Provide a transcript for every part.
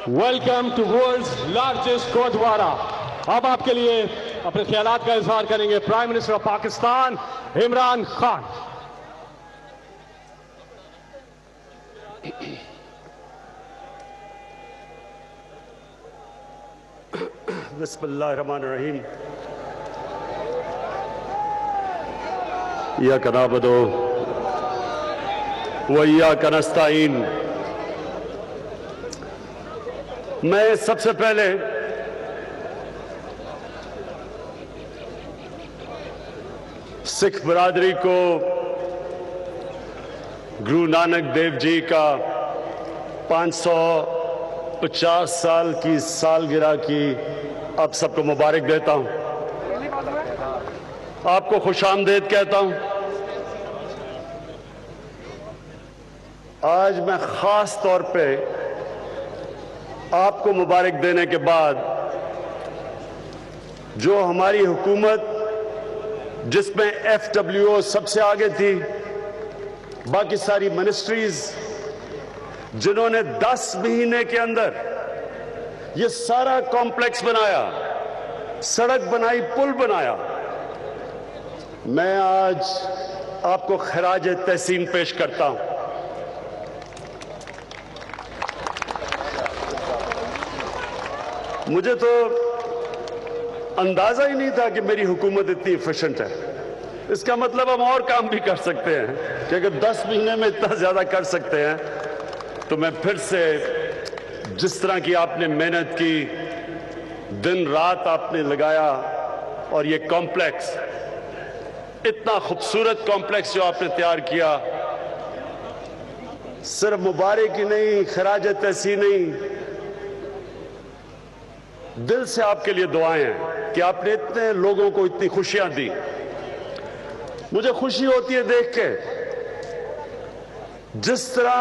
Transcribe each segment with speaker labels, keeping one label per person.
Speaker 1: Welcome to worlds largest گردوارہ. اب آپ کے لیے اپنے خیالات کا اظہار کریں گے prime minister of Pakistan Imran Khan.
Speaker 2: بسم اللہ الرحمن الرحیم. ایاک نعبد و ایاک نستعین. میں سب سے پہلے سکھ برادری کو گرو نانک دیو جی کا 550 سال کی سالگرہ کی آپ سب کو مبارک دیتا ہوں. آپ کو خوش آمدید کہتا ہوں. آج میں خاص طور پہ آپ کو مبارک دینے کے بعد جو ہماری حکومت جس میں FWO سب سے آگے تھی، باقی ساری منسٹریز جنہوں نے 10 مہینے کے اندر یہ سارا کمپلیکس بنایا، سڑک بنائی، پل بنایا، میں آج آپ کو خراج تحسین پیش کرتا ہوں. مجھے تو اندازہ ہی نہیں تھا کہ میری حکومت اتنی ایفیشنٹ ہے. اس کا مطلب ہم اور کام بھی کر سکتے ہیں کہ اگر 10 مہینے میں اتنا زیادہ کر سکتے ہیں تو میں پھر سے جس طرح کی آپ نے محنت کی، دن رات آپ نے لگایا، اور یہ کمپلیکس، اتنا خوبصورت کمپلیکس جو آپ نے تیار کیا، صرف مبارک ہی نہیں، خراج تحسین نہیں، دل سے آپ کے لیے دعائیں ہیں کہ آپ نے اتنے لوگوں کو اتنی خوشیاں دی. مجھے خوشی ہوتی ہے دیکھ کے جس طرح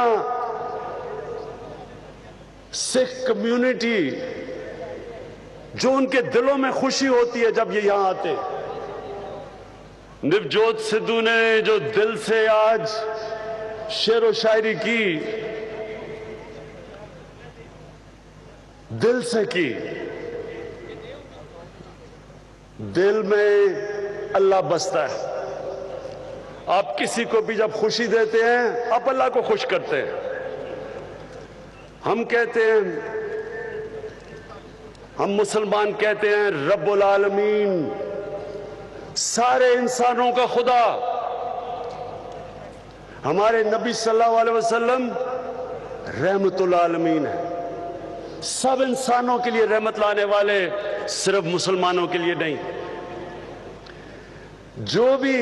Speaker 2: سکھ کمیونٹی، جو ان کے دلوں میں خوشی ہوتی ہے جب یہ یہاں آتے. نوجوت سدھو نے جو دل سے آج شعر و شاعری کی، دل سے کی، دل میں اللہ بستا ہے. آپ کسی کو بھی جب خوشی دیتے ہیں آپ اللہ کو خوش کرتے ہیں. ہم کہتے ہیں، ہم مسلمان کہتے ہیں رب العالمین، سارے انسانوں کا خدا. ہمارے نبی صلی اللہ علیہ وسلم رحمت العالمین ہے. سب انسانوں کے لیے رحمت لانے والے، صرف مسلمانوں کے لیے نہیں. جو بھی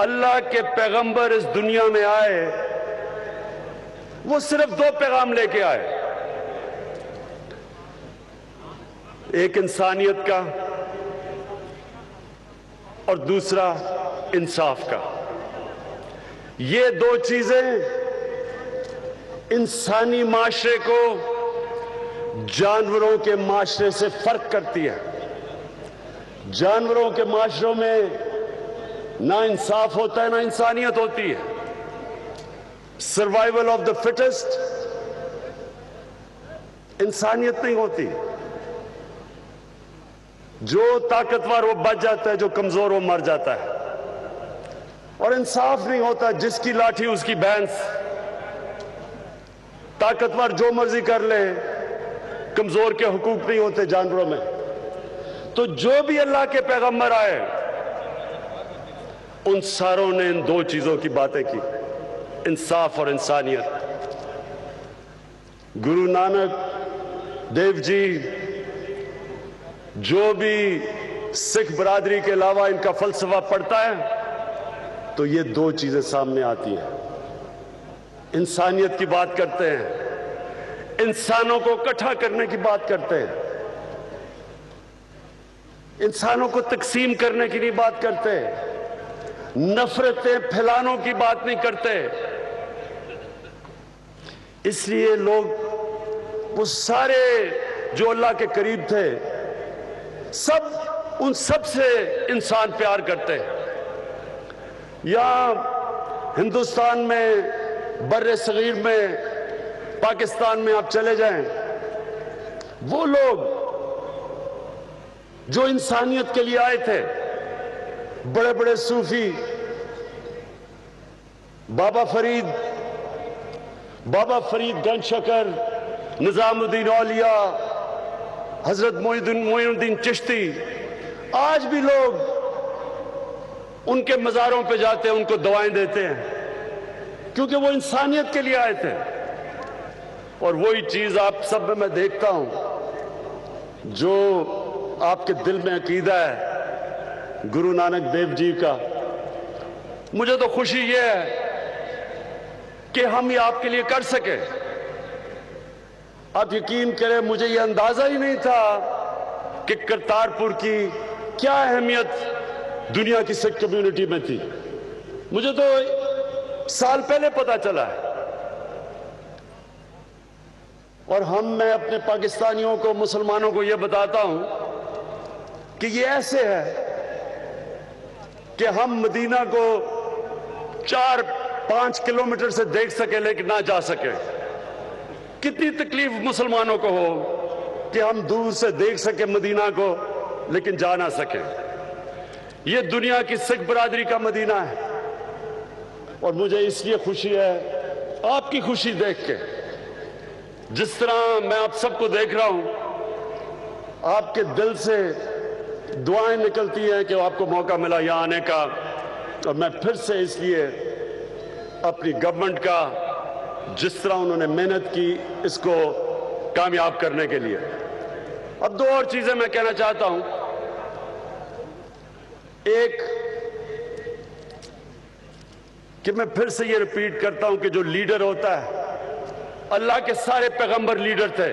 Speaker 2: اللہ کے پیغمبر اس دنیا میں آئے وہ صرف 2 پیغام لے کے آئے، ایک انسانیت کا اور دوسرا انصاف کا. یہ 2 چیزیں انسانی معاشرے کو جانوروں کے معاشرے سے فرق کرتی ہے. جانوروں کے معاشروں میں نہ انصاف ہوتا ہے، نہ انسانیت ہوتی ہے. سروائیول آف دا فٹسٹ، انسانیت نہیں ہوتی. جو طاقتور وہ بچ جاتا ہے، جو کمزور وہ مر جاتا ہے. اور انصاف نہیں ہوتا، جس کی لاٹھی اس کی بھینس. طاقتور جو مرضی کر لے، کمزور کے حقوق نہیں ہوتے جانوروں میں. تو جو بھی اللہ کے پیغمبر آئے ان ساروں نے ان 2 چیزوں کی باتیں کی، انصاف اور انسانیت. گرو نانک دیو جی، جو بھی سکھ برادری کے علاوہ ان کا فلسفہ پڑھتا ہے تو یہ 2 چیزیں سامنے آتی ہیں. انسانیت کی بات کرتے ہیں، انسانوں کو اکٹھا کرنے کی بات کرتے ہیں، انسانوں کو تقسیم کرنے کی نہیں بات کرتے، نفرتیں پھیلانے کی بات نہیں کرتے. اس لیے لوگ وہ سارے جو اللہ کے قریب تھے، ان سب سے انسان پیار کرتے. یہاں ہندوستان میں، بر صغیر میں पाकिस्तान में आप चले जाएं, वो लोग जो इंसानियत के लिए आए थे, बड़े बड़े सूफी, बाबा फरीद गंज शकर, निजामुद्दीन औलिया, हजरत मोइनुद्दीन चिश्ती, आज भी लोग उनके मज़ारों पे जाते हैं, उनको दुआएं देते हैं, क्योंकि वो इंसानियत के लिए आए थे। और वही चीज आप सब में मैं देखता हूं, जो आपके दिल में अकीदा है गुरु नानक देव जी का। मुझे तो खुशी ये है कि हम ये आपके लिए कर सके। आप यकीन करें, मुझे ये अंदाजा ही नहीं था कि करतारपुर की क्या अहमियत दुनिया की सिख कम्युनिटी में थी। मुझे तो साल पहले पता चला है। और मैं अपने पाकिस्तानियों को, मुसलमानों को यह बताता हूं कि ये ऐसे है कि हम मदीना को 4-5 किलोमीटर से देख सके लेकिन ना जा सके। कितनी तकलीफ मुसलमानों को हो कि हम दूर से देख सके मदीना को लेकिन जा ना सके। ये दुनिया की सिख बरादरी का मदीना है। और मुझे इसलिए खुशी है आपकी खुशी देख के। जिस तरह मैं आप सबको देख रहा हूं, आपके दिल से दुआएं निकलती हैं कि आपको मौका मिला यहां आने का। और मैं फिर से इसलिए अपनी गवर्नमेंट का, जिस तरह उन्होंने मेहनत की इसको कामयाब करने के लिए। अब 2 और चीजें मैं कहना चाहता हूं। एक कि मैं फिर से ये रिपीट करता हूं कि जो लीडर होता है, अल्लाह के सारे पैगंबर लीडर थे।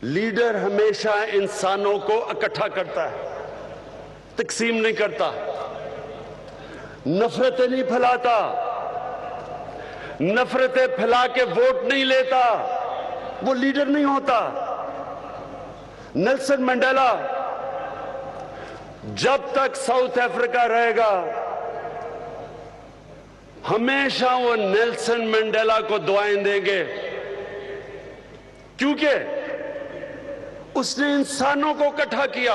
Speaker 2: लीडर हमेशा इंसानों को इकट्ठा करता है, तकसीम नहीं करता, नफरतें नहीं फैलाता, नफरतें फैला के वोट नहीं लेता, वो लीडर नहीं होता। नेल्सन मंडेला जब तक साउथ अफ्रीका रहेगा, हमेशा वो नेल्सन मंडेला को दुआएं देंगे, क्योंकि उसने इंसानों को इकट्ठा किया।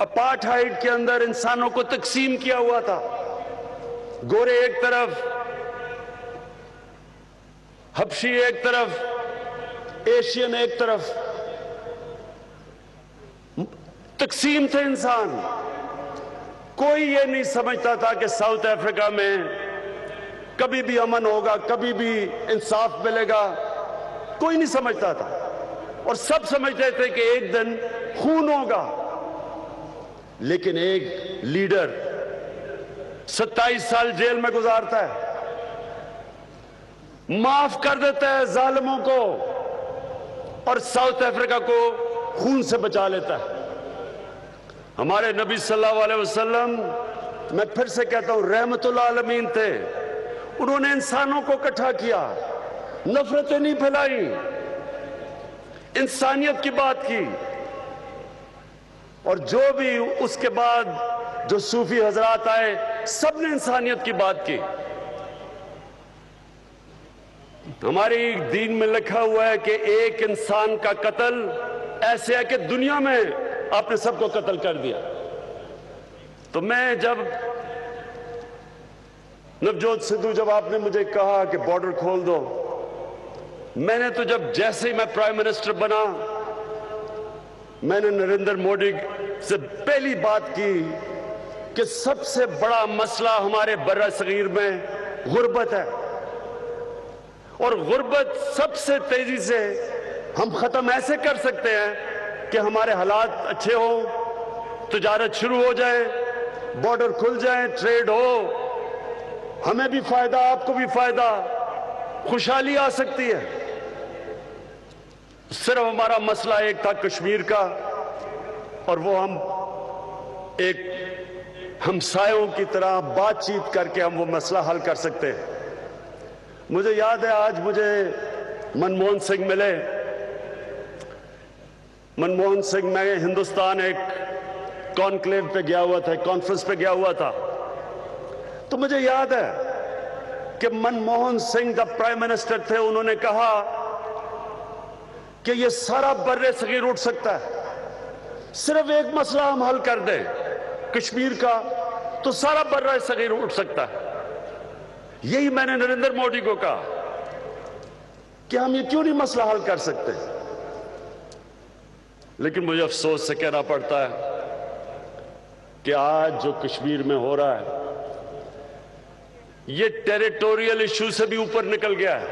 Speaker 2: अपार्टहाइड के अंदर इंसानों को तकसीम किया हुआ था। गोरे एक तरफ, हबशी एक तरफ, एशियन एक तरफ, तकसीम थे इंसान। कोई ये नहीं समझता था कि साउथ अफ्रीका में कभी भी अमन होगा, कभी भी इंसाफ मिलेगा। कोई नहीं समझता था। और सब समझते थे कि एक दिन खून होगा। लेकिन एक लीडर 27 साल जेल में गुजारता है, माफ कर देता है जालिमों को और साउथ अफ्रीका को खून से बचा लेता है। हमारे नबी सल्लल्लाहु अलैहि वसल्लम, मैं फिर से कहता हूं, रहमतुल आलमीन थे। उन्होंने इंसानों को इकट्ठा किया, नफरतें नहीं फैलाई, इंसानियत की बात की। और जो भी उसके बाद जो सूफी हजरात आए, सबने इंसानियत की बात की। हमारी दीन में लिखा हुआ है कि एक इंसान का कत्ल ऐसे है कि दुनिया में आपने सबको कत्ल कर दिया। तो मैं जब नवजोत सिद्धू, जब आपने मुझे कहा कि बॉर्डर खोल दो, मैंने तो जैसे ही मैं प्राइम मिनिस्टर बना, मैंने नरेंद्र मोदी से पहली बात की कि सबसे बड़ा मसला हमारे बर्रा सगीर में गुर्बत है। और गुर्बत सबसे तेजी से हम खत्म ऐसे कर सकते हैं कि हमारे हालात अच्छे हो, तिजारत शुरू हो जाए, बॉर्डर खुल जाए, ट्रेड हो, हमें भी फायदा, आपको भी फायदा, खुशहाली आ सकती है। सिर्फ हमारा मसला एक था कश्मीर का, और वो हम एक हमसायों की तरह बातचीत करके हम वो मसला हल कर सकते हैं। मुझे याद है, आज मुझे मनमोहन सिंह मिले। मनमोहन सिंह, मैं हिंदुस्तान एक कॉन्क्लेव पे गया हुआ था, कॉन्फ्रेंस पे गया हुआ था। तो मुझे याद है کہ मनमोहन सिंह जब प्राइम मिनिस्टर थे उन्होंने कहा कि ये सारा बर्रे सगीर उठ सकता है, सिर्फ एक मसला हम हल कर दें कश्मीर का तो सारा बर्रा सगीर उठ सकता है। यही मैंने नरेंद्र मोदी को कहा कि हम ये क्यों नहीं मसला हल कर सकते। लेकिन मुझे अफसोस से कहना पड़ता है कि आज जो कश्मीर में हो रहा है ये टेरिटोरियल इशू से भी ऊपर निकल गया है,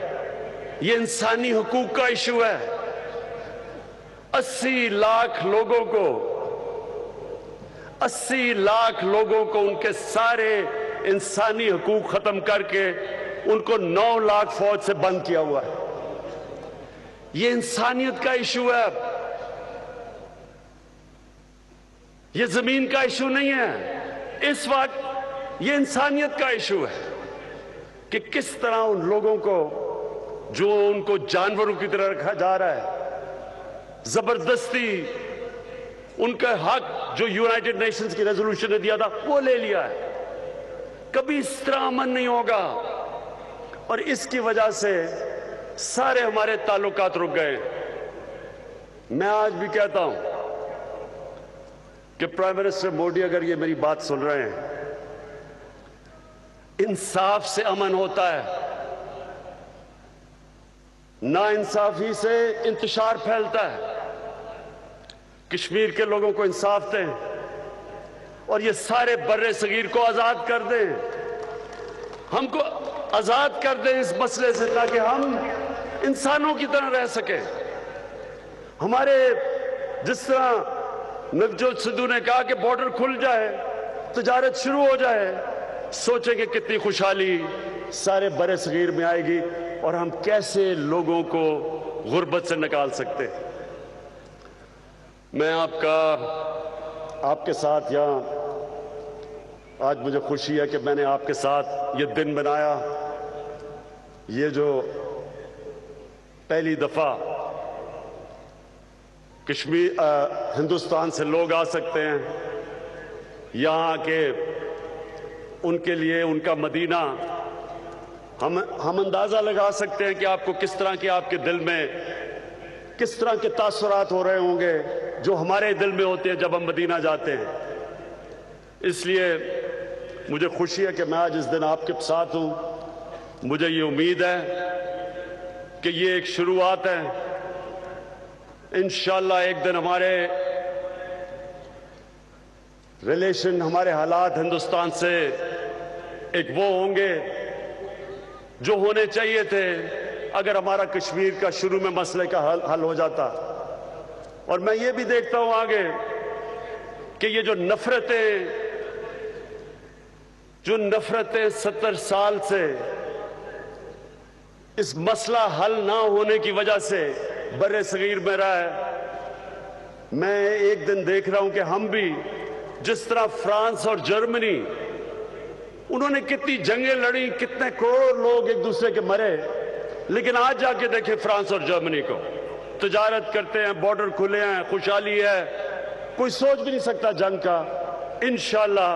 Speaker 2: ये इंसानी हुकूक का इशू है। 80 लाख लोगों को उनके सारे इंसानी हुकूक खत्म करके उनको 9 लाख फौज से बंद किया हुआ है। ये इंसानियत का इशू है, ये जमीन का इशू नहीं है। इस वक्त ये इंसानियत का इशू है कि किस तरह उन लोगों को जो उनको जानवरों की तरह रखा जा रहा है, जबरदस्ती उनका हक जो यूनाइटेड नेशंस की रेजोल्यूशन ने दिया था वो ले लिया है। कभी इस तरह अमन नहीं होगा और इसकी वजह से सारे हमारे ताल्लुकात रुक गए। मैं आज भी कहता हूं कि प्राइम मिनिस्टर मोदी अगर ये मेरी बात सुन रहे हैं, इंसाफ से अमन होता है, नाइंसाफी से इंतशार फैलता है। कश्मीर के लोगों को इंसाफ दें और ये सारे बर्रे सगीर को आजाद कर दें, हमको आजाद कर दें इस मसले से, ताकि हम इंसानों की तरह रह सके। हमारे जिस तरह नवजोत सिद्धू ने कहा कि बॉर्डर खुल जाए, तिजारत शुरू हो जाए, सोचेंगे कितनी खुशहाली सारे बड़े सगीर में आएगी और हम कैसे लोगों को गुर्बत से निकाल सकते। मैं आपके साथ यहां आज मुझे खुशी है कि मैंने आपके साथ ये दिन बनाया। ये जो पहली दफा कश्मीर हिंदुस्तान से लोग आ सकते हैं यहां के, उनके लिए उनका मदीना, हम अंदाजा लगा सकते हैं कि आपको किस तरह के आपके दिल में किस तरह के तासुरात हो रहे होंगे जो हमारे दिल में होते हैं जब हम मदीना जाते हैं। इसलिए मुझे खुशी है कि मैं आज इस दिन आपके साथ हूं। मुझे ये उम्मीद है कि ये एक शुरुआत है। इंशाअल्लाह एक दिन हमारे रिलेशन, हमारे हालात हिंदुस्तान से एक वो होंगे जो होने चाहिए थे अगर हमारा कश्मीर का शुरू में मसले का हल हो जाता। और मैं ये भी देखता हूं आगे कि ये जो नफरतें 70 साल से इस मसला हल ना होने की वजह से बर्रे सगीर में रहा है। मैं एक दिन देख रहा हूं कि हम भी जिस तरह फ्रांस और जर्मनी, उन्होंने कितनी जंगें लड़ी, कितने करोड़ लोग एक दूसरे के मरे, लेकिन आज जाके देखें फ्रांस और जर्मनी को, तिजारत करते हैं, बॉर्डर खुले हैं, खुशहाली है, कोई सोच भी नहीं सकता जंग का। इंशाअल्लाह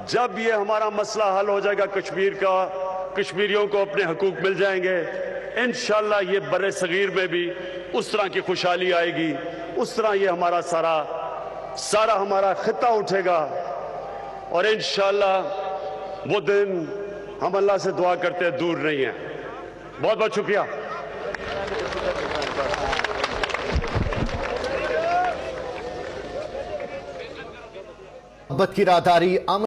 Speaker 2: जब ये हमारा मसला हल हो जाएगा कश्मीर का, कश्मीरियों को अपने हकूक मिल जाएंगे, इंशाअल्लाह ये बर्रे सगीर में भी उस तरह की खुशहाली आएगी, उस तरह ये हमारा सारा हमारा खिता उठेगा। और इंशाअल्लाह वो दिन हम अल्लाह से दुआ करते हैं दूर नहीं है। बहुत बहुत शुक्रिया।
Speaker 3: मोहब्बत की राहदारी, अमन